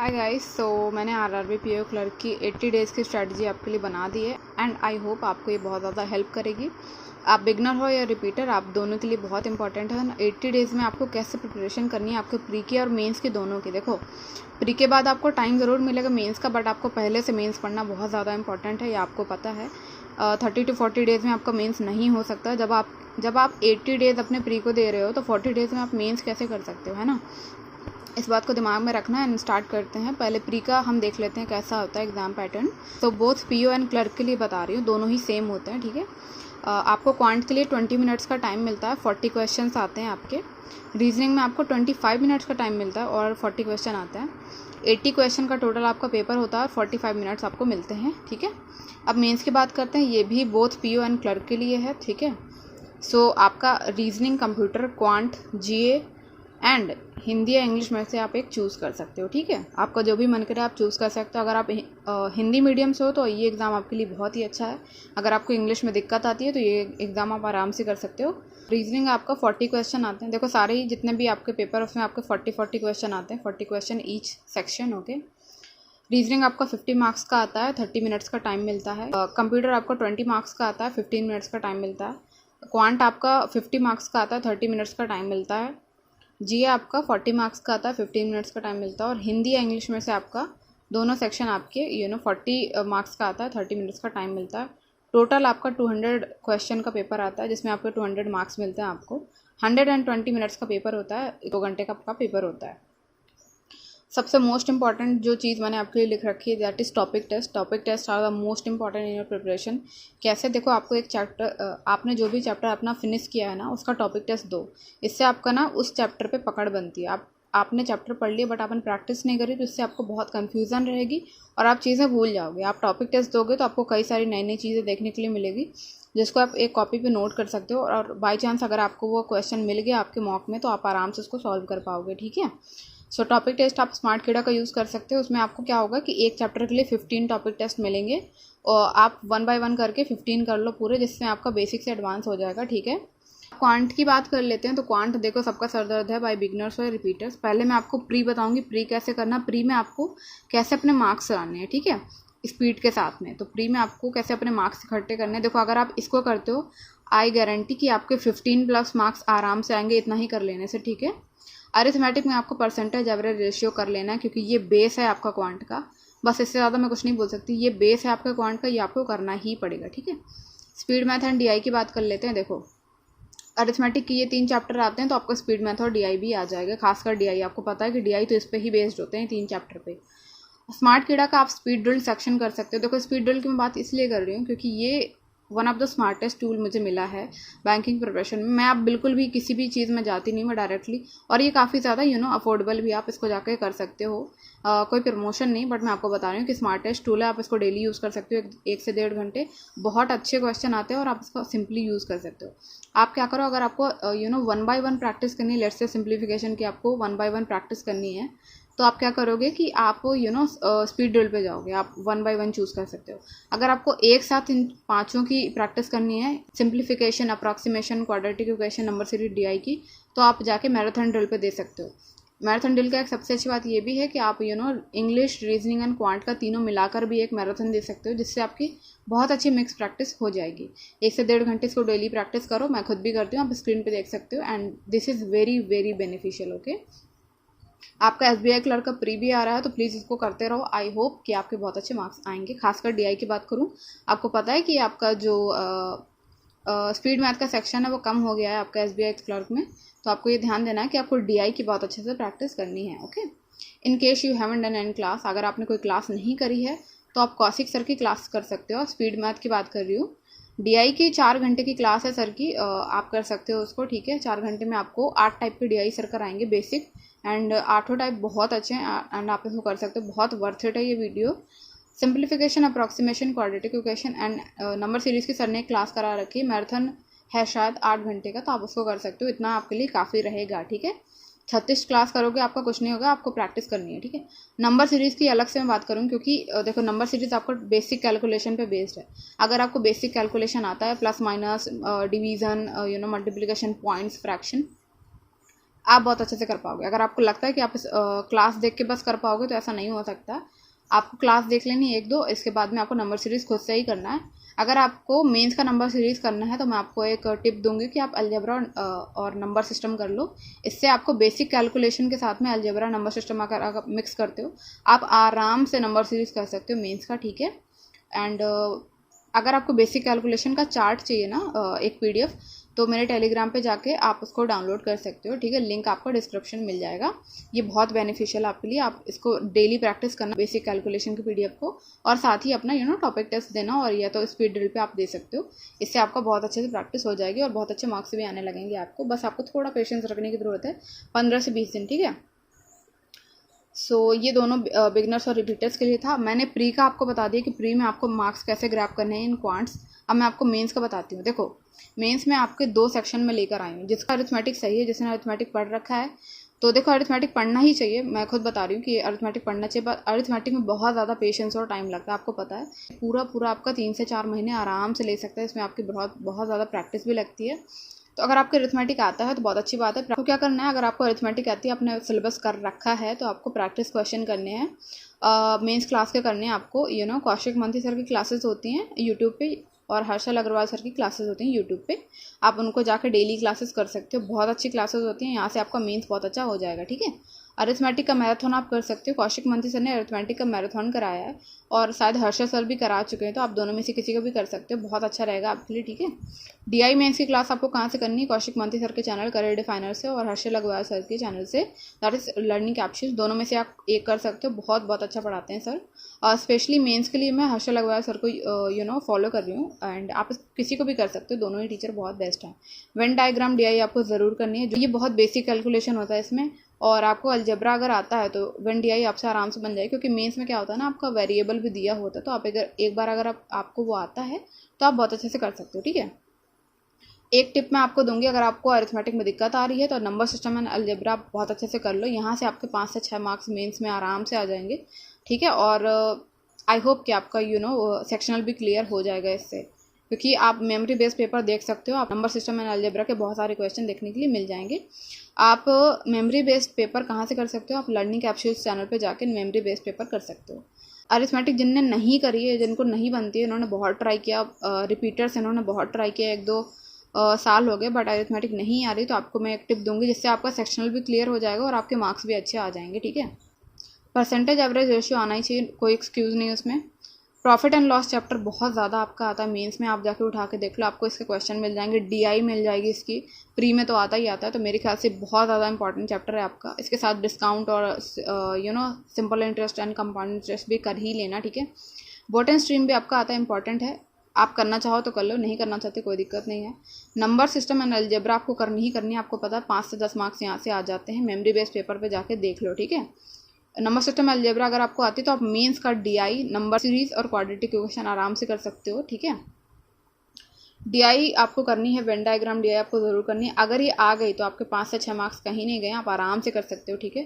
Hi guys. मैंने RRB PO clerk की 80 days की स्ट्रैटेजी आपके लिए बना दी है एंड आई होप आपको ये बहुत ज़्यादा हेल्प करेगी। आप बिगनर हो या रिपीटर, आप दोनों के लिए बहुत इंपॉर्टेंट है। 80 डेज़ में आपको कैसे प्रिपरेशन करनी है आपके प्री के और मेंस के दोनों की। देखो, प्री के बाद आपको टाइम ज़रूर मिलेगा मेंस का, बट आपको पहले से मेंस पढ़ना बहुत ज़्यादा इंपॉर्टेंट है, ये आपको पता है। 30 to 40 डेज़ में आपका मेंस नहीं हो सकता। जब आप 80 डेज़ अपने प्री को दे रहे हो तो 40 डेज़ में आप मेंस कैसे कर सकते हो, है ना। इस बात को दिमाग में रखना है। स्टार्ट करते हैं। पहले प्री का हम देख लेते हैं कैसा होता है एग्जाम पैटर्न। तो बोथ पीओ एंड क्लर्क के लिए बता रही हूँ, दोनों ही सेम होते हैं, ठीक है। आपको क्वांट के लिए 20 मिनट्स का टाइम मिलता है, 40 क्वेश्चंस आते हैं आपके। रीजनिंग में आपको 25 मिनट्स का टाइम मिलता है और 40 क्वेश्चन आते हैं। 80 क्वेश्चन का टोटल आपका पेपर होता है और 45 मिनट्स आपको मिलते हैं, ठीक है। अब मेंस की बात करते हैं, ये भी बोथ पीओ एंड क्लर्क के लिए है, ठीक है। आपका reasoning, computer, quant, GA and Hindi या इंग्लिश में से आप एक चूज़ कर सकते हो, ठीक है। आपका जो भी मन करे आप चूज़ कर सकते हो। अगर आप हिंदी मीडियम से हो तो ये एग्ज़ाम आपके लिए बहुत ही अच्छा है। अगर आपको इंग्लिश में दिक्कत आती है तो ये एग्ज़ाम आप आराम से कर सकते हो। रीजनिंग आपका 40 क्वेश्चन आते हैं। देखो, सारे ही जितने भी आपके पेपर उसमें आपके 40 क्वेश्चन आते हैं, 40 question each section, okay. Reasoning आपका 50 मार्क्स का आता है, 30 मिनट्स का टाइम मिलता है। कंप्यूटर आपका 20 मार्क्स का आता है, 15 मिनट्स का टाइम मिलता है। क्वांट आपका 50 मार्क्स का आता है, 30 मिनट्स का टाइम मिलता है। जी आपका 40 मार्क्स का आता है, 15 मिनट्स का टाइम मिलता है। और हिंदी या इंग्लिश में से आपका दोनों सेक्शन आपके 40 मार्क्स का आता है, 30 मिनट्स का टाइम मिलता है। टोटल आपका 200 क्वेश्चन का पेपर आता है, जिसमें आपको 200 मार्क्स मिलते हैं। आपको 120 मिनट्स का पेपर होता है, 2 घंटे का आपका पेपर होता है। सबसे मोस्ट इंपॉर्टेंट जो चीज़ मैंने आपके लिए लिख रखी है that is topic test. Topic test are the most important in your preparation. कैसे? देखो, आपको एक चैप्टर, आपने जो भी चैप्टर अपना फिनिश किया है ना, उसका टॉपिक टेस्ट दो। इससे आपका ना उस चैप्टर पे पकड़ बनती है। आपने चैप्टर पढ़ लिया बट आपने प्रैक्टिस नहीं करी तो इससे आपको बहुत कन्फ्यूज़न रहेगी और आप चीज़ें भूल जाओगे। आप टॉपिक टेस्ट दोगे तो आपको कई सारी नई नई चीज़ें देखने के लिए मिलेगी, जिसको आप एक कॉपी पे नोट कर सकते हो। और बाई चांस अगर आपको वो क्वेश्चन मिल गया आपके मॉक में तो आप आराम से उसको सॉल्व कर पाओगे, ठीक है। टॉपिक टेस्ट आप स्मार्ट कीड़ा का यूज़ कर सकते हो। उसमें आपको क्या होगा कि एक चैप्टर के लिए 15 टॉपिक टेस्ट मिलेंगे और आप 1 बाय 1 करके 15 कर लो पूरे, जिसमें आपका बेसिक से एडवांस हो जाएगा, ठीक है। क्वांट की बात कर लेते हैं। तो क्वांट देखो, सबका सर दर्द है बाय बिगनर्स और रिपीटर्स। पहले मैं आपको प्री बताऊंगी, प्री कैसे करना, प्री में आपको कैसे अपने मार्क्स लाने हैं, ठीक है, स्पीड के साथ में। तो प्री में आपको कैसे अपने मार्क्स इकट्ठे करने हैं। देखो, अगर आप इसको करते हो आई गारंटी कि आपके 15+ मार्क्स आराम से आएंगे, इतना ही कर लेने से, ठीक है। अरिथमेटिक में आपको परसेंटेज एवरेज रेशियो कर लेना है, क्योंकि ये बेस है आपका क्वांट का। बस इससे ज़्यादा मैं कुछ नहीं बोल सकती, ये बेस है आपका क्वांट का, ये आपको करना ही पड़ेगा, ठीक है। स्पीड मैथ एंड डीआई की बात कर लेते हैं। देखो, अरिथमेटिक की ये 3 चैप्टर आते हैं तो आपको स्पीड मैथ और डीआई भी आ जाएगा। खासकर डीआई, आपको पता है कि डीआई तो इस पर ही बेस्ड होते हैं, 3 चैप्टर पे। स्मार्ट कीड़ा का आप स्पीड ड्रिल सेक्शन कर सकते हो। देखो, स्पीड ड्रिल की मैं बात इसलिए कर रही हूँ क्योंकि ये one of the smartest tool मुझे मिला है बैंकिंग प्रिपरेशन में। मैं आप बिल्कुल भी किसी भी चीज़ में जाती नहीं, मैं डायरेक्टली, और ये काफ़ी ज़्यादा अफोर्डेबल भी, आप इसको जाकर कर सकते हो। कोई प्रमोशन नहीं, बट मैं आपको बता रही हूँ कि स्मार्टेस्ट टूल है, आप इसको डेली यूज़ कर सकते हो। 1 से 1.5 घंटे बहुत अच्छे क्वेश्चन आते हैं और आप इसको सिंपली यूज़ कर सकते हो। आप क्या करो, अगर आपको 1 बाय 1 प्रैक्टिस करनी है, लेट्स से सिंप्लीफिकेशन की आपको 1 बाय 1 प्रैक्टिस करनी है, तो आप क्या करोगे कि आप स्पीड ड्रिल पे जाओगे, आप 1 बाय 1 चूज़ कर सकते हो। अगर आपको एक साथ इन 5 की प्रैक्टिस करनी है, simplification, approximation, quadratic equation, number series, DI की, तो आप जाके मैराथन ड्रिल पे दे सकते हो। मैराथन ड्रिल का एक सबसे अच्छी बात ये भी है कि आप इंग्लिश, रीजनिंग एंड क्वांट का तीनों मिलाकर भी एक मैराथन दे सकते हो, जिससे आपकी बहुत अच्छी मिक्स प्रैक्टिस हो जाएगी। 1 से 1.5 घंटे इसको डेली प्रैक्टिस करो, मैं खुद भी करती हूँ, आप स्क्रीन पे देख सकते हो, and this is very very beneficial, okay. आपका एसबीआई क्लर्क का प्री भी आ रहा है तो प्लीज़ इसको करते रहो। आई होप कि आपके बहुत अच्छे मार्क्स आएंगे। खासकर डीआई की बात करूँ, आपको पता है कि आपका जो स्पीड मैथ का सेक्शन है वो कम हो गया है आपका एसबीआई क्लर्क में, तो आपको ये ध्यान देना है कि आपको डीआई की बहुत अच्छे से प्रैक्टिस करनी है, okay. In case you haven't done any class, अगर आपने कोई क्लास नहीं करी है तो आप कौशिक सर की क्लास कर सकते हो। स्पीड मैथ की बात कर रही हूँ, डीआई की 4 घंटे की क्लास है सर की, आप कर सकते हो उसको, ठीक है। 4 घंटे में आपको 8 टाइप के डीआई सर कराएंगे बेसिक, एंड 8 टाइप बहुत अच्छे हैं एंड आप इसको कर सकते हो। बहुत वर्थ इट है ये video. Simplification, approximation, quadratic equation and number series की सर ने क्लास करा रखी है, मैराथन है शायद 8 घंटे का, तो आप उसको कर सकते हो। इतना आपके लिए काफ़ी रहेगा, ठीक है। 36 क्लास करोगे आपका कुछ नहीं होगा, आपको प्रैक्टिस करनी है, ठीक है। नंबर सीरीज़ की अलग से मैं बात करूँ, क्योंकि देखो, नंबर सीरीज़ आपका बेसिक कैलकुलेशन पे बेस्ड है। अगर आपको बेसिक कैलकुलेशन आता है, plus minus, division, multiplication, points, fraction, आप बहुत अच्छे से कर पाओगे। अगर आपको लगता है कि आप इस क्लास देख के बस कर पाओगे तो ऐसा नहीं हो सकता। आपको क्लास देख लेनी 1-2, इसके बाद में आपको नंबर सीरीज़ खुद से ही करना है। अगर आपको मेंस का नंबर सीरीज़ करना है तो मैं आपको एक टिप दूंगी कि आप अलजेब्रा और नंबर सिस्टम कर लो। इससे आपको बेसिक कैलकुलेशन के साथ में अलजेब्रा नंबर सिस्टम अगर मिक्स करते हो आप आराम से नंबर सीरीज़ कर सकते हो मेंस का, ठीक है। एंड अगर आपको बेसिक कैलकुलेशन का चार्ट चाहिए ना, एक PDF, तो मेरे टेलीग्राम पे जाके आप उसको डाउनलोड कर सकते हो, ठीक है। लिंक आपको डिस्क्रिप्शन मिल जाएगा। ये बहुत बेनिफिशियल आपके लिए। आप इसको डेली प्रैक्टिस करना बेसिक कैलकुलेशन की PDF को, और साथ ही अपना टॉपिक टेस्ट देना, और या तो स्पीड ड्रिल पे आप दे सकते हो। इससे आपका बहुत अच्छे से प्रैक्टिस हो जाएगी और बहुत अच्छे मार्क्स भी आने लगेंगे आपको। बस आपको थोड़ा पेशेंस रखने की ज़रूरत है, 15 से 20 दिन, ठीक है। ये दोनों बिगनर्स और रिपीटर्स के लिए था। मैंने प्री का आपको बता दिया कि प्री में आपको मार्क्स कैसे ग्रैब करने हैं इन क्वांट्स। अब मैं आपको मेंस का बताती हूँ। देखो, मेंस में आपके 2 सेक्शन में लेकर आई हूँ। जिसका अरिथमेटिक सही है, जिसने अरिथमेटिक पढ़ रखा है, तो देखो अरिथमेटिक पढ़ना ही चाहिए। मैं खुद बता रही हूँ कि अरिथमेटिक पढ़ना चाहिए, पर अरिथमेटिक में बहुत ज़्यादा पेशेंस और टाइम लगता है, आपको पता है। पूरा आपका 3 से 4 महीने आराम से ले सकता है। इसमें आपकी बहुत ज़्यादा प्रैक्टिस भी लगती है। तो अगर आपको अरिथमेटिक आता है तो बहुत अच्छी बात है। आपको क्या करना है, अगर आपको अरिथमेटिक आती है, आपने सिलेबस कर रखा है, तो आपको प्रैक्टिस क्वेश्चन करने हैं। मेंस क्लास के करने हैं आपको। कौशिक मंथी सर की क्लासेस होती हैं यूट्यूब पे, और हर्षल अग्रवाल सर की क्लासेस होती हैं यूट्यूब पे। आप उनको जाकर डेली क्लासेस कर सकते हो। बहुत अच्छी क्लासेस होती हैं। यहाँ से आपका मेंस बहुत अच्छा हो जाएगा, ठीक है। अरिथमेटिक का मैराथन आप कर सकते हो। कौशिक मंथी सर ने अरिथमेटिक का मैराथन कराया है, और शायद हर्षल सर भी करा चुके हैं, तो आप दोनों में से किसी को भी कर सकते हो। बहुत अच्छा रहेगा आपके लिए, ठीक है। DI मेंस की क्लास आपको कहाँ से करनी है? कौशिक मंथी सर के चैनल करियर डिफाइनर से, और हर्षल अग्रवाल सर के चैनल से, दैट इज लर्निंग कैप्सूल्स। दोनों में से आप एक कर सकते हो। बहुत अच्छा पढ़ाते हैं सर। और स्पेशली मेंस के लिए मैं हर्षल अग्रवाल सर को फॉलो कर रही हूँ, एंड आप किसी को भी कर सकते हो। दोनों ही टीचर बहुत बेस्ट हैं। वेन डायग्राम DI आपको ज़रूर करनी है। ये बहुत बेसिक कैलकुलेशन होता है इसमें, और आपको अलजेब्रा अगर आता है तो वेन DI आपसे आराम से बन जाए। क्योंकि मेंस में क्या होता है ना, आपका वेरिएबल भी दिया होता है, तो आप एक बार अगर आपको वो आता है तो आप बहुत अच्छे से कर सकते हो, ठीक है। एक टिप मैं आपको दूंगी, अगर आपको अरिथमेटिक में दिक्कत आ रही है तो नंबर सिस्टम एंड अलजेब्रा बहुत अच्छे से कर लो। यहाँ से आपके 5 से 6 मार्क्स मेंस में आराम से आ जाएंगे, ठीक है। और आई होप कि आपका सेक्शनल भी क्लियर हो जाएगा इससे, क्योंकि आप मेमोरी बेस्ड पेपर देख सकते हो। आप नंबर सिस्टम एंड अलजेब्रा के बहुत सारे क्वेश्चन देखने के लिए मिल जाएंगे। आप मेमोरी बेस्ड पेपर कहाँ से कर सकते हो? आप लर्निंग कैप्सूल्स चैनल पे जाके मेमोरी बेस्ड पेपर कर सकते हो। अरिथमेटिक जिनने नहीं करी है, जिनको नहीं बनती है, उन्होंने बहुत ट्राई किया। रिपीटर्स इन्होंने बहुत ट्राई किया, 1-2 साल हो गए, बट अरिथमेटिक नहीं आ रही, तो आपको मैं एक टिप दूंगी जिससे आपका सेक्शनल भी क्लियर हो जाएगा और आपके मार्क्स भी अच्छे आ जाएंगे, ठीक है। परसेंटेज एवरेज रेशियो आना ही चाहिए, कोई एक्सक्यूज़ नहीं उसमें। प्रॉफिट एंड लॉस चैप्टर बहुत ज़्यादा आपका आता है मेंस में। आप जाके उठा के देख लो, आपको इसके क्वेश्चन मिल जाएंगे। DI मिल जाएगी इसकी। प्री में तो आता ही आता है, तो मेरे ख्याल से बहुत ज़्यादा इंपॉर्टेंट चैप्टर है आपका। इसके साथ डिस्काउंट और simple interest and compound interest भी कर ही लेना, ठीक है। बॉटम स्ट्रीम भी आपका आता है, इंपॉर्टेंट है। आप करना चाहो तो कर लो, नहीं करना चाहते कोई दिक्कत नहीं है। नंबर सिस्टम एंड अलजेब्रा आपको करनी ही करनी है। आपको पता है 5 से 10 मार्क्स यहाँ से आ जाते हैं। मेमोरी बेस्ड पेपर पे जाके देख लो, ठीक है। नंबर सिस्टम अलजेब्रा अगर आपको आती है तो आप मेंस का DI, नंबर सीरीज और क्वाड्रेटिक इक्वेशन आराम से कर सकते हो, ठीक है। DI आपको करनी है, वेन डायग्राम DI आपको ज़रूर करनी है। अगर ये आ गई तो आपके 5 से 6 मार्क्स कहीं नहीं गए, आप आराम से कर सकते हो, ठीक है।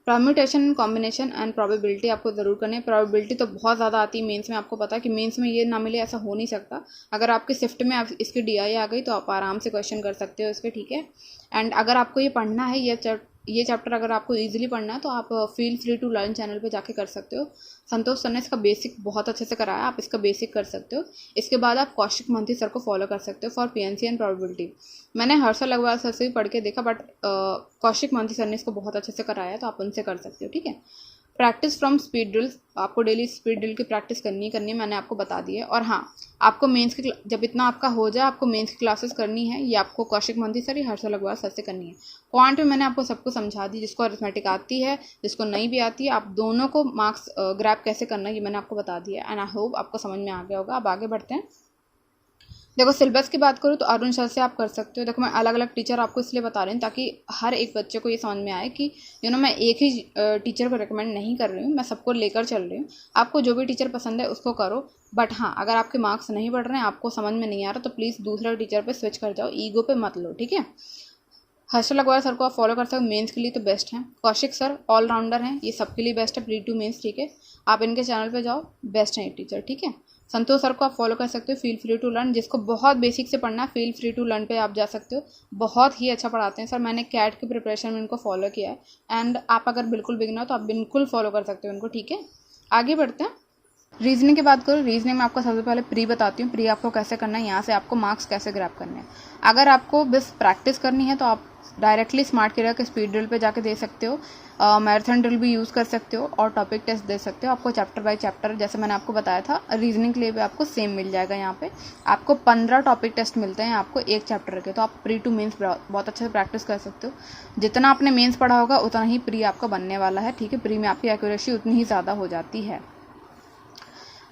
Permutation and combination and probability आपको ज़रूर करनी है। प्रोबेबिलिटी तो बहुत ज़्यादा आती है मेंस में। आपको पता है कि मेंस में ये ना मिले ऐसा हो नहीं सकता। अगर आपके शिफ्ट में इसकी DI आ गई तो आप आराम से क्वेश्चन कर सकते हो इसके, ठीक है। एंड अगर आपको ये पढ़ना है, ये चैप्टर अगर आपको इजीली पढ़ना है तो आप feel free to learn channel पे जाके कर सकते हो। संतोष सर ने इसका बेसिक बहुत अच्छे से कराया, आप इसका बेसिक कर सकते हो। इसके बाद आप कौशिक मंथी सर को फॉलो कर सकते हो फॉर PNC एंड प्रोबेबिलिटी। मैंने हर्षल अग्रवाल सर से भी पढ़ के देखा, बट कौशिक मंथी सर ने इसको बहुत अच्छे से कराया, तो आप उनसे कर सकते हो, ठीक है। प्रैक्टिस फ्रॉम स्पीड ड्रिल्स, आपको डेली स्पीड ड्रिल की प्रैक्टिस करनी है, मैंने आपको बता दी है। और हाँ, आपको मेंस की जब इतना आपका हो जाए, आपको मेंस की क्लासेस करनी है, ये आपको कौशिक मंथी सर या हर्षल अग्रवाल सर से करनी है। क्वांट में मैंने आपको सबको समझा दी, जिसको अरिथमेटिक आती है, जिसको नहीं भी आती है, आप दोनों को मार्क्स ग्रैब कैसे करना है ये मैंने आपको बता दिया। एंड आई होप आपको समझ में आ गया होगा। अब आगे बढ़ते हैं। देखो, सिलेबस की बात करूँ तो अरुण सर से आप कर सकते हो। देखो, मैं अलग अलग टीचर आपको इसलिए बता रही हूँ ताकि हर एक बच्चे को ये समझ में आए कि मैं एक ही टीचर को रिकमेंड नहीं कर रही हूँ, मैं सबको लेकर चल रही हूँ। आपको जो भी टीचर पसंद है उसको करो, बट हाँ, अगर आपके मार्क्स नहीं बढ़ रहे हैं, आपको समझ में नहीं आ रहा, तो प्लीज़ दूसरे टीचर पर स्विच कर जाओ, ईगो पे मत लो, ठीक है। हर्षल अग्रवाल सर को आप फॉलो कर सकते हो, मेंस के लिए तो बेस्ट हैं। कौशिक सर ऑलराउंडर हैं, ये सबके लिए बेस्ट है, प्री टू मेंस, ठीक है। आप इनके चैनल पे जाओ, बेस्ट हैं ये टीचर, ठीक है। संतोष सर को आप फॉलो कर सकते हो, फील फ्री टू लर्न। जिसको बहुत बेसिक से पढ़ना है फील फ्री टू लर्न पे आप जा सकते हो, बहुत ही अच्छा पढ़ाते हैं सर। मैंने कैट की प्रिपरेशन में इनको फॉलो किया है एंड आप अगर बिल्कुल बिगिनर हो तो आप बिल्कुल फॉलो कर सकते हो इनको, ठीक है। आगे बढ़ते हैं। रीजनिंग की बात करो, रीजनिंग में आपको सबसे पहले प्री बताती हूँ, प्री आपको कैसे करना है, यहाँ से आपको मार्क्स कैसे ग्रैब करने हैं। अगर आपको बस प्रैक्टिस करनी है तो आप डायरेक्टली स्मार्ट क्रिया के स्पीड ड्रिल पे जाके दे सकते हो, मैराथन ड्रिल भी यूज़ कर सकते हो और टॉपिक टेस्ट दे सकते हो। आपको चैप्टर बाय चैप्टर, जैसे मैंने आपको बताया था, रीजनिंग के लिए भी आपको सेम मिल जाएगा। यहाँ पे आपको 15 टॉपिक टेस्ट मिलते हैं आपको एक चैप्टर के, तो आप प्री टू मेंस बहुत अच्छे से प्रैक्टिस कर सकते हो। जितना आपने मेंस पढ़ा होगा उतना ही प्री आपका बनने वाला है, ठीक है। प्री में आपकी एक्यूरेसी उतनी ही ज़्यादा हो जाती है।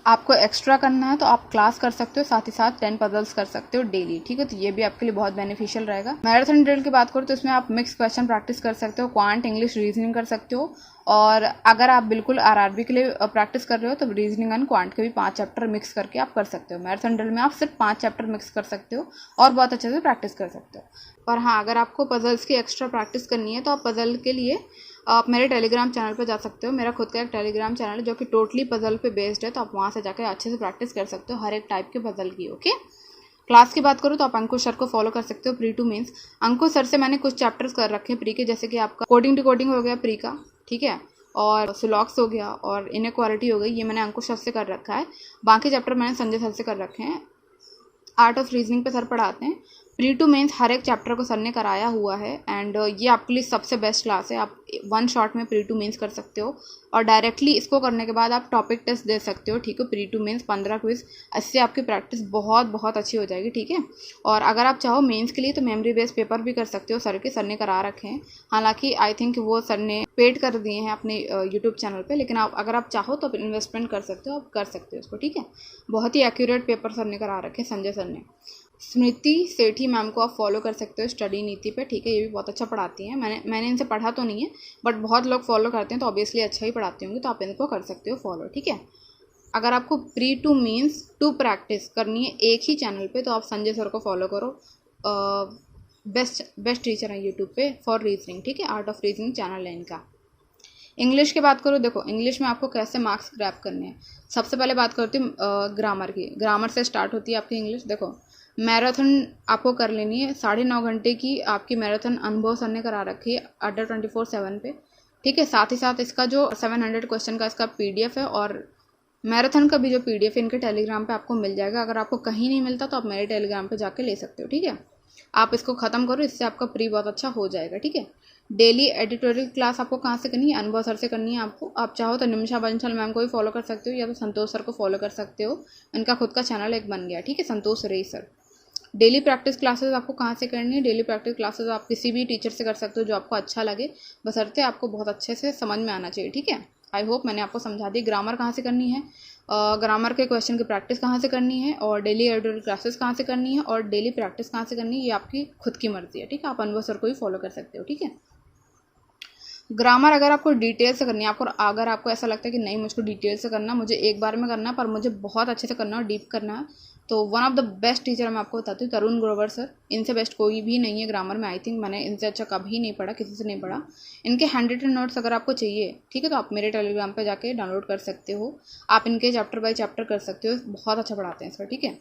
आपको एक्स्ट्रा करना है तो आप क्लास कर सकते हो, साथ ही साथ 10 पजल्स कर सकते हो डेली, ठीक है। तो ये भी आपके लिए बहुत बेनिफिशियल रहेगा। मैराथन ड्रिल की बात करो तो इसमें आप मिक्स क्वेश्चन प्रैक्टिस कर सकते हो, क्वांट, इंग्लिश, रीजनिंग कर सकते हो। और अगर आप बिल्कुल आरआरबी के लिए प्रैक्टिस कर रहे हो तो रीजनिंग एंड क्वांट के भी 5 चैप्टर मिक्स करके आप कर सकते हो। मैराथन ड्रिल में आप सिर्फ 5 चैप्टर मिक्स कर सकते हो और बहुत अच्छे से प्रैक्टिस कर सकते हो। और हाँ, अगर आपको पजल्स की एक्स्ट्रा प्रैक्टिस करनी है तो आप पजल के लिए आप मेरे टेलीग्राम चैनल पर जा सकते हो। मेरा खुद का एक टेलीग्राम चैनल है जो कि टोटली पजल पे बेस्ड है, तो आप वहाँ से जाकर अच्छे से प्रैक्टिस कर सकते हो हर एक टाइप के पजल की, ओके। क्लास की बात करूँ तो आप अंकुश सर को फॉलो कर सकते हो, pre to mains. Ankush sir से मैंने कुछ चैप्टर्स कर रखे हैं प्री के, जैसे कि आपका कोडिंग डिकोडिंग हो गया प्री का, ठीक है, और सिलॉक्स हो गया और इनइक्वालिटी हो गई, ये मैंने अंकुश सर से कर रखा है। बाकी चैप्टर मैंने संजय सर से कर रखे हैं। आर्ट ऑफ रीजनिंग पे सर पढ़ाते हैं। प्री टू मेंस हर एक चैप्टर को सर ने कराया हुआ है एंड ये आपके लिए सबसे बेस्ट क्लास है। आप 1 शॉट में प्री टू मेंस कर सकते हो और डायरेक्टली इसको करने के बाद आप टॉपिक टेस्ट दे सकते हो, ठीक है। प्री टू मेंस 15 क्विज, इससे आपकी प्रैक्टिस बहुत बहुत अच्छी हो जाएगी, ठीक है। और अगर आप चाहो मेंस के लिए तो मेमोरी बेस्ड पेपर भी कर सकते हो, सर ने करा रखे हैं। हालांकि आई थिंक वो सर ने पेड कर दिए हैं अपने यूट्यूब चैनल पे, लेकिन आप अगर आप चाहो तो इन्वेस्टमेंट कर सकते हो, आप कर सकते हो उसको, ठीक है। बहुत ही एक्यूरेट पेपर सर ने करा रखे हैं, संजय सर ने। स्मृति सेठी मैम को आप फॉलो कर सकते हो स्टडी नीति पे, ठीक है। ये भी बहुत अच्छा पढ़ाती हैं। मैंने इनसे पढ़ा तो नहीं है बट बहुत लोग फॉलो करते हैं, तो ऑब्वियसली अच्छा ही पढ़ाते होंगे, तो आप इनको कर सकते हो फॉलो, ठीक है। अगर आपको pre to means to practice करनी है एक ही चैनल पे तो आप संजय सर को फॉलो करो। बेस्ट टीचर है यूट्यूब पे फॉर रीजनिंग, ठीक है। आर्ट ऑफ रीजनिंग चैनल है इनका। इंग्लिश की बात करो, देखो इंग्लिश में आपको कैसे मार्क्स ग्रैब करने हैं। सबसे पहले बात करती हूँ ग्रामर की। ग्रामर से स्टार्ट होती है आपकी इंग्लिश। देखो मैराथन आपको कर लेनी है, 9.5 घंटे की आपकी मैराथन अनुभव सर ने करा रखी है अड्डा 24/7 पे, ठीक है। साथ ही साथ इसका जो 700 क्वेश्चन का इसका PDF है और मैराथन का भी जो PDF है इनके टेलीग्राम पे आपको मिल जाएगा। अगर आपको कहीं नहीं मिलता तो आप मेरे टेलीग्राम पे जाके ले सकते हो, ठीक है। आप इसको ख़त्म करो, इससे आपका प्री बहुत अच्छा हो जाएगा, ठीक है। डेली एडिटोरियल क्लास आपको कहाँ से करनी है? अनुभव सर से करनी है आपको। आप चाहो तो निमिषा बंसल मैम को भी फॉलो कर सकते हो या तो संतोष सर को फॉलो कर सकते हो। इनका खुद का चैनल एक बन गया, ठीक है, संतोष रे सर। डेली प्रैक्टिस क्लासेस आपको कहाँ से करनी है? डेली प्रैक्टिस क्लासेस आप किसी भी टीचर से कर सकते हो जो आपको अच्छा लगे, बशर्ते आपको बहुत अच्छे से समझ में आना चाहिए, ठीक है। आई होप मैंने आपको समझा दी। ग्रामर कहाँ से करनी है, ग्रामर के क्वेश्चन की प्रैक्टिस कहाँ से करनी है, और डेली एडिटोरियल क्लासेस कहाँ से करनी है, और डेली प्रैक्टिस कहाँ से करनी है, ये आपकी खुद की मर्जी है, ठीक है। आप अनुभव सर को भी फॉलो कर सकते हो, ठीक है। ग्रामर अगर आपको डिटेल से करनी है, आपको अगर आपको ऐसा लगता है कि नहीं मुझको डिटेल से करना, मुझे एक बार में करना पर मुझे बहुत अच्छे से करना और डीप करना है, तो one of the best teacher मैं आपको बताती हूँ, तरुण ग्रोवर सर। इनसे बेस्ट कोई भी नहीं है ग्रामर में। आई थिंक मैंने इनसे अच्छा कभी नहीं पढ़ा, किसी से नहीं पढ़ा। इनके हैंड रिटन नोट्स अगर आपको चाहिए, ठीक है, तो आप मेरे टेलीग्राम पे जाके डाउनलोड कर सकते हो। आप इनके चैप्टर बाय चैप्टर कर सकते हो, बहुत अच्छा पढ़ाते हैं सर, ठीक है।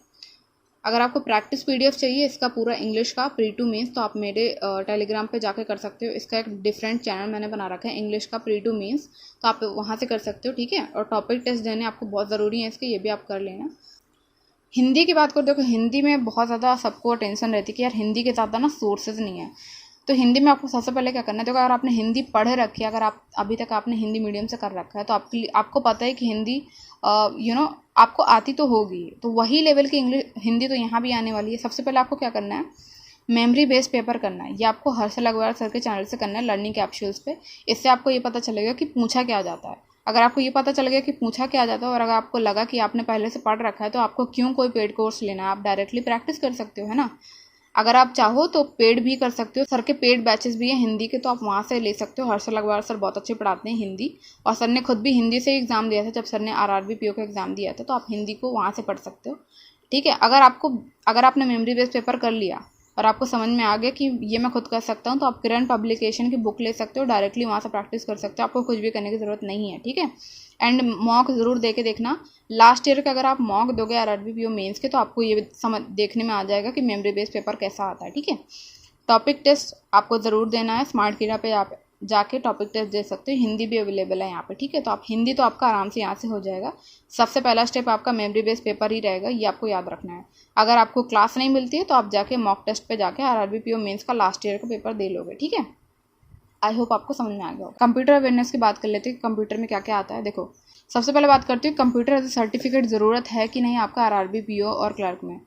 अगर आपको प्रैक्टिस PDF चाहिए इसका पूरा इंग्लिश का प्री टू मीन्स, तो आप मेरे टेलीग्राम पे जाके कर सकते हो। इसका एक डिफरेंट चैनल मैंने बना रखा है इंग्लिश का प्री टू मीन्स, तो आप वहाँ से कर सकते हो, ठीक है। और टॉपिक टेस्ट देने आपको बहुत ज़रूरी है इसके, ये भी आप कर लेना। हिंदी की बात करो, देखो हिंदी में बहुत ज़्यादा सबको टेंशन रहती है कि यार हिंदी के ज़्यादा ना सोर्सेज नहीं है। तो हिंदी में आपको सबसे पहले क्या करना है, देखो अगर आपने हिंदी पढ़ रखी है, अगर आप अभी तक आपने हिंदी मीडियम से कर रखा है, तो आपको पता है कि हिंदी आपको आती तो होगी, तो वही लेवल की हिंदी तो यहाँ भी आने वाली है। सबसे पहले आपको क्या करना है, मेमोरी बेस्ड पेपर करना है। ये आपको हर्षल अग्रवाल सर के चैनल से करना है, लर्निंग कैप्सूल्स पे। इससे आपको ये पता चलेगा कि पूछा क्या जाता है। अगर आपको ये पता चल गया कि पूछा क्या जाता है और अगर आपको लगा कि आपने पहले से पढ़ रखा है, तो आपको क्यों कोई पेड कोर्स लेना है, आप डायरेक्टली प्रैक्टिस कर सकते हो, है ना। अगर आप चाहो तो पेड भी कर सकते हो, सर के पेड बैचेस भी हैं हिंदी के, तो आप वहाँ से ले सकते हो। हर्षल अग्रवाल सर बहुत अच्छे पढ़ाते हैं हिंदी, और सर ने खुद भी हिंदी से एग्ज़ाम दिया था जब सर ने RRB PO का एग्ज़ाम दिया था, तो आप हिंदी को वहाँ से पढ़ सकते हो, ठीक है। अगर आपने मेमोरी बेस्ड पेपर कर लिया और आपको समझ में आ गया कि ये मैं खुद कर सकता हूँ, तो आप किरण पब्लिकेशन की बुक ले सकते हो, डायरेक्टली वहाँ से प्रैक्टिस कर सकते हो, आपको कुछ भी करने की ज़रूरत नहीं है, ठीक है। एंड मॉक ज़रूर दे के देखना। लास्ट ईयर का अगर आप मॉक दोगे आरआरबी पीओ मेंस के, तो आपको ये समझ देखने में आ जाएगा कि मेमोरी बेस्ड पेपर कैसा आता है, ठीक है। टॉपिक टेस्ट आपको ज़रूर देना है। स्मार्ट कीड़ा पे आप जाके टॉपिक टेस्ट दे सकते हो, हिंदी भी अवेलेबल है यहाँ पे, ठीक है। तो आप हिंदी तो आपका आराम से यहाँ से हो जाएगा। सबसे पहला स्टेप आपका मेमोरी बेस्ड पेपर ही रहेगा, ये आपको याद रखना है। अगर आपको क्लास नहीं मिलती है तो आप जाके मॉक टेस्ट पे जाके आरआरबी पीओ मेंस का लास्ट ईयर का पेपर दे लोगे, ठीक है। आई होप आपको समझ में आ गया। कंप्यूटर अवेयरनेस की बात कर लेते हैं, कंप्यूटर में क्या क्या आता है। देखो, सबसे पहले बात करती हूँ कंप्यूटर एज सर्टिफिकेट ज़रूरत है कि नहीं आपका आरआरबी पीओ और क्लर्क में।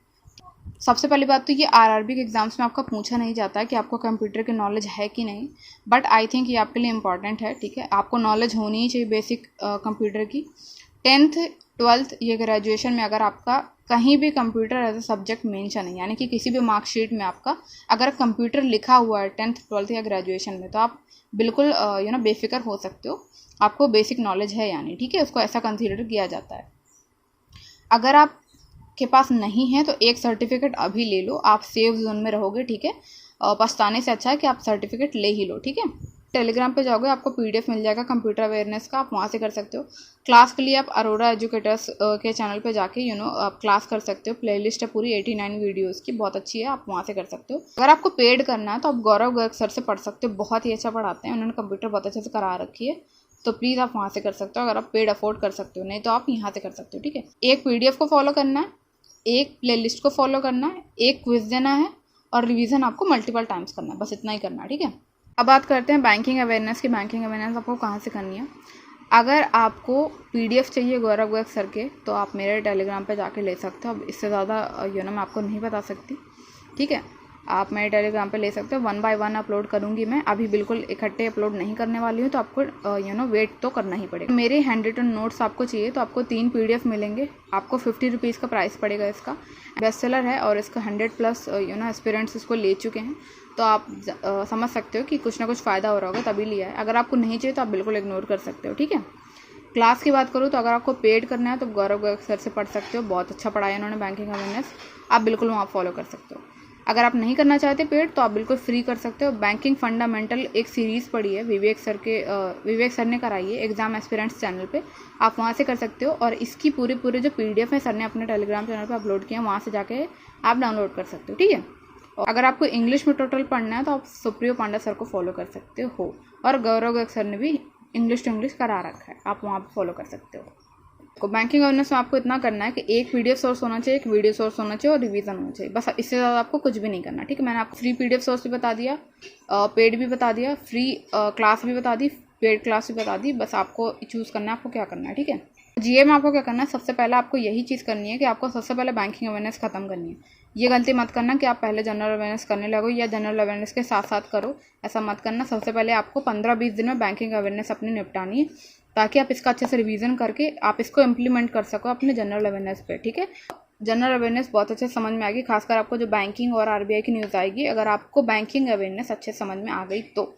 सबसे पहली बात तो ये आरआरबी के एग्जाम्स में आपका पूछा नहीं जाता है कि आपको कंप्यूटर की नॉलेज है कि नहीं, बट आई थिंक ये आपके लिए इंपॉर्टेंट है, ठीक है। आपको नॉलेज होनी ही चाहिए बेसिक कंप्यूटर की। 10th 12th ये ग्रेजुएशन में अगर आपका कहीं भी computer as a subject mention है, यानी कि किसी भी मार्कशीट में आपका अगर कंप्यूटर लिखा हुआ है 10th 12th या ग्रेजुएशन में, तो आप बिल्कुल बेफिक्र हो सकते हो, आपको बेसिक नॉलेज है यानी, ठीक है। उसको ऐसा कंसीडर किया जाता है। अगर आप के पास नहीं है तो एक सर्टिफिकेट अभी ले लो, आप सेफ जोन में रहोगे, ठीक है। पछताने से अच्छा है कि आप सर्टिफिकेट ले ही लो, ठीक है। टेलीग्राम पे जाओगे, आपको पीडीएफ मिल जाएगा कंप्यूटर अवेयरनेस का, आप वहाँ से कर सकते हो। क्लास के लिए आप अरोड़ा एजुकेटर्स के चैनल पे जाके आप क्लास कर सकते हो। प्लेलिस्ट है पूरी 89 वीडियोज़ की, बहुत अच्छी है, आप वहाँ से कर सकते हो। अगर आपको पेड करना है तो आप गौरव गर्ग सर से पढ़ सकते हो, बहुत ही अच्छा पढ़ाते हैं, उन्होंने कंप्यूटर बहुत अच्छे से करा रखी है, तो प्लीज़ आप वहाँ से कर सकते हो अगर आप पेड अफोर्ड कर सकते हो, नहीं तो आप यहाँ से कर सकते हो, ठीक है। एक पीडीएफ को फॉलो करना है, एक प्लेलिस्ट को फॉलो करना है, एक क्विज देना है और रिवीजन आपको मल्टीपल टाइम्स करना है, बस इतना ही करना है, ठीक है। अब बात करते हैं बैंकिंग अवेयरनेस की। बैंकिंग अवेयरनेस आपको कहाँ से करनी है। अगर आपको पीडीएफ चाहिए गौरव गर्ग सर के, तो आप मेरे टेलीग्राम पे जाके ले सकते हो। अब इससे ज़्यादा मैं आपको नहीं बता सकती, ठीक है। आप मेरे टेलीग्राम पे ले सकते हो, 1 by 1 अपलोड करूँगी मैं, अभी बिल्कुल इकट्ठे अपलोड नहीं करने वाली हूँ, तो आपको वेट तो करना ही पड़ेगा। मेरे हैंड रिटन नोट्स आपको चाहिए तो आपको 3 पीडीएफ मिलेंगे, आपको 50 रुपीज़ का प्राइस पड़ेगा। इसका बेस्ट सेलर है और इसका 100+ एस्पिरेंट्स इसको ले चुके हैं, तो आप समझ सकते हो कि कुछ ना कुछ फ़ायदा हो रहा होगा तभी लिया है। अगर आपको नहीं चाहिए तो आप बिल्कुल इग्नोर कर सकते हो, ठीक है। क्लास की बात करूँ तो अगर आपको पेड करना है तो गौरव गर्ग सर से पढ़ सकते हो, बहुत अच्छा पढ़ाया उन्होंने बैंकिंग अवेयरनेस, आप बिल्कुल वहाँ फॉलो कर सकते हो। अगर आप नहीं करना चाहते पेड तो आप बिल्कुल फ्री कर सकते हो। बैंकिंग फंडामेंटल एक सीरीज़ पढ़ी है, विवेक सर ने कराई है एग्जाम एस्पिरेंट्स चैनल पे, आप वहाँ से कर सकते हो। और इसकी पूरे जो पीडीएफ है सर ने अपने टेलीग्राम चैनल पे अपलोड किया है, वहाँ से जाके आप डाउनलोड कर सकते हो, ठीक है। और अगर आपको इंग्लिश में टोटल पढ़ना है तो आप सुप्रियो पांडा सर को फॉलो कर सकते हो, और गौरव गर्ग सर ने भी इंग्लिश टू इंग्लिश करा रखा है, आप वहाँ पर फॉलो कर सकते हो। तो बैंकिंग अवेयरनेस में आपको इतना करना है कि एक पीडीएफ सोर्स होना चाहिए, एक वीडियो सोर्स होना चाहिए और रिवीजन होना चाहिए, बस इससे ज़्यादा आपको कुछ भी नहीं करना, ठीक है। मैंने आपको फ्री पीडीएफ सोर्स भी बता दिया, पेड भी बता दिया, फ्री क्लास भी बता दी, पेड क्लास भी बता दी, बस आपको चूज़ करना है आपको क्या करना है, ठीक है। जीए में आपको क्या करना है, सबसे पहले आपको यही चीज़ करनी है कि आपको सबसे पहले बैंकिंग अवेयरनेस ख़त्म करनी है। ये गलती मत करना कि आप पहले जनरल अवेयरनेस करने लगो या जनरल अवेयरनेस के साथ साथ करो, ऐसा मत करना। सबसे पहले आपको 15-20 दिन में बैंकिंग अवेयरनेस अपनी निपटानी है, ताकि आप इसका अच्छे से रिवीजन करके आप इसको इम्प्लीमेंट कर सको अपने जनरल अवेयरनेस पे, ठीक है। जनरल अवेयरनेस बहुत अच्छे समझ में आएगी, खासकर आपको जो बैंकिंग और आरबीआई की न्यूज़ आएगी, अगर आपको बैंकिंग अवेयरनेस अच्छे समझ में आ गई तो।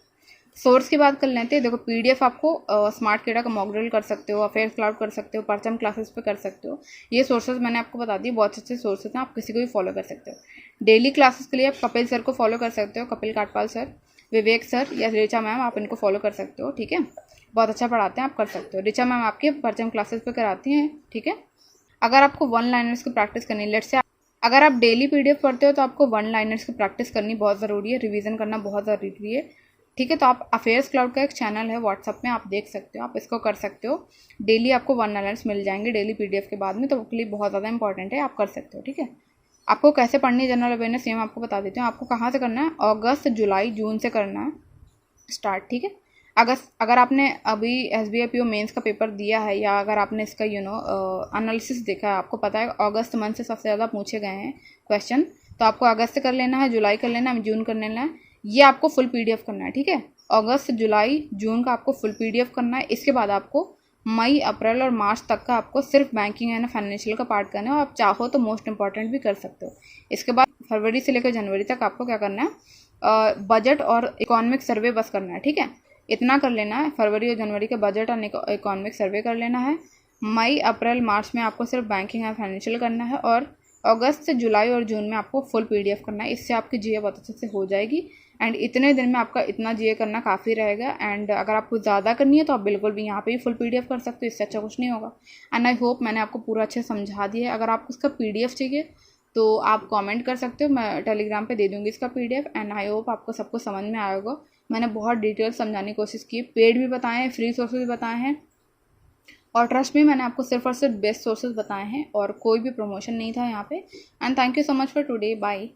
सोर्स की बात कर लेते हैं। देखो, पीडीएफ आपको स्मार्ट कीड़ा का मॉक ड्रिल कर सकते हो, अफेयर्स क्लाउड कर सकते हो, परचम क्लासेस पे कर सकते हो। ये सोर्सेज मैंने आपको बता दिए, बहुत अच्छे सोर्सेज हैं, आप किसी को भी फॉलो कर सकते हो। डेली क्लासेस के लिए आप कपिल सर को फॉलो कर सकते हो, कपिल काटपाल सर, विवेक सर या ऋचा मैम, आप इनको फॉलो कर सकते हो, ठीक है। बहुत अच्छा पढ़ाते हैं, आप कर सकते हो। ऋचा मैम आपके परचम क्लासेस पे कराती हैं, ठीक है। अगर आपको 1 लाइनर्स की प्रैक्टिस करनी है, लेट्स से अगर आप डेली पीडीएफ पढ़ते हो तो आपको 1 लाइनर्स की प्रैक्टिस करनी बहुत ज़रूरी है, रिवीजन करना बहुत ज़रूरी है, ठीक है। तो आप अफेयर्स क्लाउड का एक चैनल है व्हाट्सअप में, आप देख सकते हो, आप इसको कर सकते हो। डेली आपको 1 लाइनर्स मिल जाएंगे डेली पीडीएफ के बाद में, तो उसके लिए बहुत ज़्यादा इंपॉर्टेंट है, आप कर सकते हो, ठीक है। आपको कैसे पढ़नी है जनरल अवेयरनेस ये मैं आपको बता देती हूँ। आपको कहाँ से करना है, अगस्त, जुलाई, जून से करना है स्टार्ट, ठीक है। अगर आपने अभी एसबीआई पीओ मेंस का पेपर दिया है या अगर आपने इसका एनालिसिस देखा है, आपको पता है अगस्त मंथ से सबसे ज़्यादा पूछे गए हैं क्वेश्चन, तो आपको अगस्त कर लेना है, जुलाई कर लेना है, जून कर लेना है, ये आपको फुल पीडीएफ करना है, ठीक है। अगस्त, जुलाई, जून का आपको फुल पीडीएफ करना है। इसके बाद आपको मई, अप्रैल और मार्च तक का आपको सिर्फ बैंकिंग एंड फाइनेंशियल का पार्ट करना है, और आप चाहो तो मोस्ट इंपॉर्टेंट भी कर सकते हो। इसके बाद फरवरी से लेकर जनवरी तक आपको क्या करना है, बजट और इकोनॉमिक सर्वे बस करना है, ठीक है। इतना कर लेना है, फरवरी और जनवरी के बजट और इकोनॉमिक सर्वे कर लेना है। मई, अप्रैल, मार्च में आपको सिर्फ बैंकिंग एंड फाइनेंशियल करना है, और अगस्त से जुलाई और जून में आपको फुल PDF करना है, इससे आपकी GA बहुत अच्छे से हो जाएगी। एंड इतने दिन में आपका इतना GA करना काफ़ी रहेगा। एंड अगर आपको ज़्यादा करनी है तो आप बिल्कुल भी यहाँ पे ही फुल PDF कर सकते हो, इससे अच्छा कुछ नहीं होगा। एंड आई होप मैंने आपको पूरा अच्छे समझा दिया है। अगर आपको इसका PDF चाहिए तो आप कमेंट कर सकते हो, मैं टेलीग्राम पे दे दूँगी इसका PDF। एंड आई होप आपको सब कुछ समझ में आएगा। मैंने बहुत डिटेल समझाने की कोशिश की, पेड भी बताए हैं, फ्री सोर्सेज बताए हैं, और ट्रस्ट में मैंने आपको सिर्फ और सिर्फ बेस्ट सोर्सेज बताए हैं और कोई भी प्रमोशन नहीं था यहाँ पे। And thank you so much for today, bye.